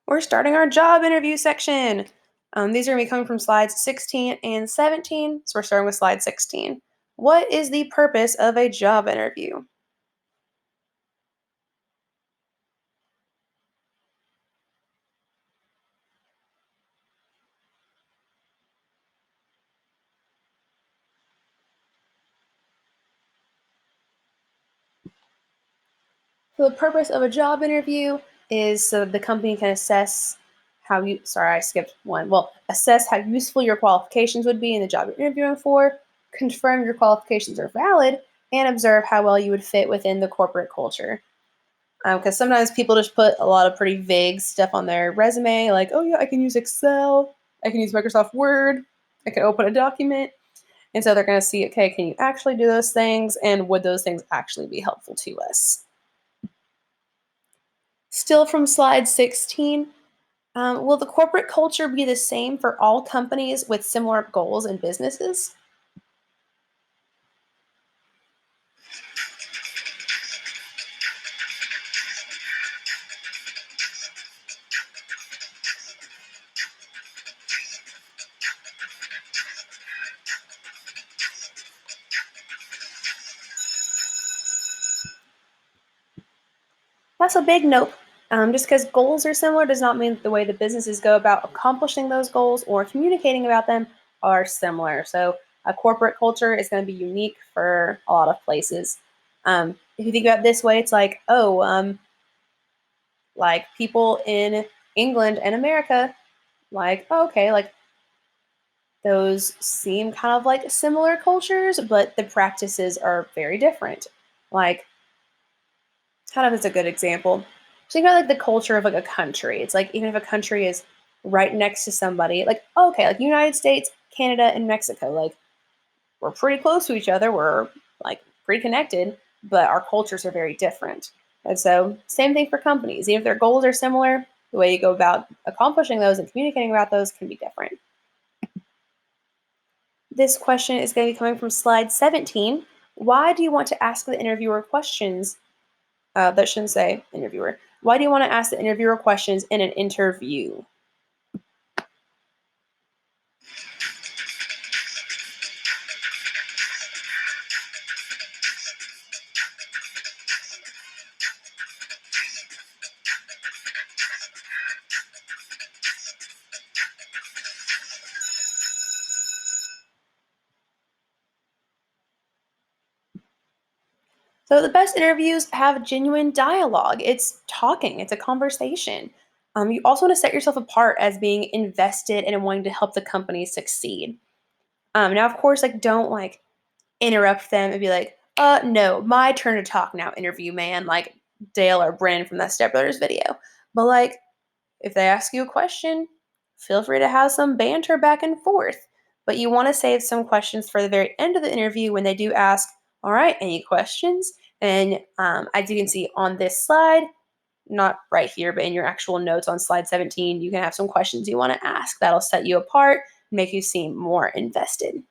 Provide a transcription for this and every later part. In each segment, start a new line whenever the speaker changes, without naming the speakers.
We're starting our job interview section. These are going to be coming from slides 16 and 17. So we're starting with slide 16. What is the purpose of a job interview? So the purpose of a job interview is so the company can assess how you, sorry, I skipped one. Well, assess how useful your qualifications would be in the job you're interviewing for, confirm your qualifications are valid, and observe how well you would fit within the corporate culture. Because sometimes people just put a lot of pretty vague stuff on their resume, like, oh yeah, I can use Excel, I can use Microsoft Word, I can open a document. And so they're going to see, okay, can you actually do those things? And would those things actually be helpful to us? Still from slide 16, will the corporate culture be the same for all companies with similar goals and businesses? That's a big nope. Just because goals are similar does not mean that the way the businesses go about accomplishing those goals or communicating about them are similar. So, a corporate culture is going to be unique for a lot of places. If you think about it this way, it's like, oh, like people in England and America, like, oh, okay, like those seem kind of like similar cultures, but the practices are very different. Like, kind of as a good example. So think about like the culture of like a country. It's like even if a country is right next to somebody, like okay, like United States, Canada, and Mexico, like we're pretty close to each other. We're like pretty connected, but our cultures are very different. And so same thing for companies. Even if their goals are similar, the way you go about accomplishing those and communicating about those can be different. This question is going to be coming from slide 17. Why do you want to ask the interviewer questions that shouldn't say interviewer. Why do you want to ask the interviewer questions in an interview? So the best interviews have genuine dialogue. It's talking, it's a conversation. You also want to set yourself apart as being invested and in wanting to help the company succeed. Now, of course, like don't like interrupt them and be like, no, my turn to talk now, interview man, like Dale or Bryn from that Step Brothers video. But like if they ask you a question, feel free to have some banter back and forth. But you want to save some questions for the very end of the interview when they do ask, all right, any questions? And as you can see on this slide, not right here, but in your actual notes on slide 17, you can have some questions you want to ask. That'll set you apart, make you seem more invested.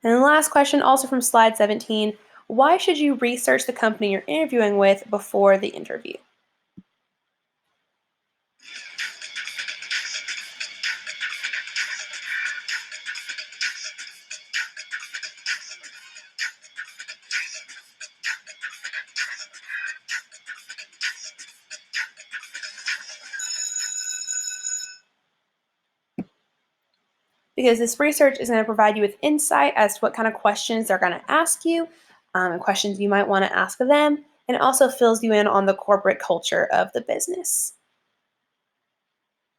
And the last question, also from slide 17, why should you research the company you're interviewing with before the interview? Because this research is going to provide you with insight as to what kind of questions they're going to ask you, and questions you might want to ask of them, and it also fills you in on the corporate culture of the business.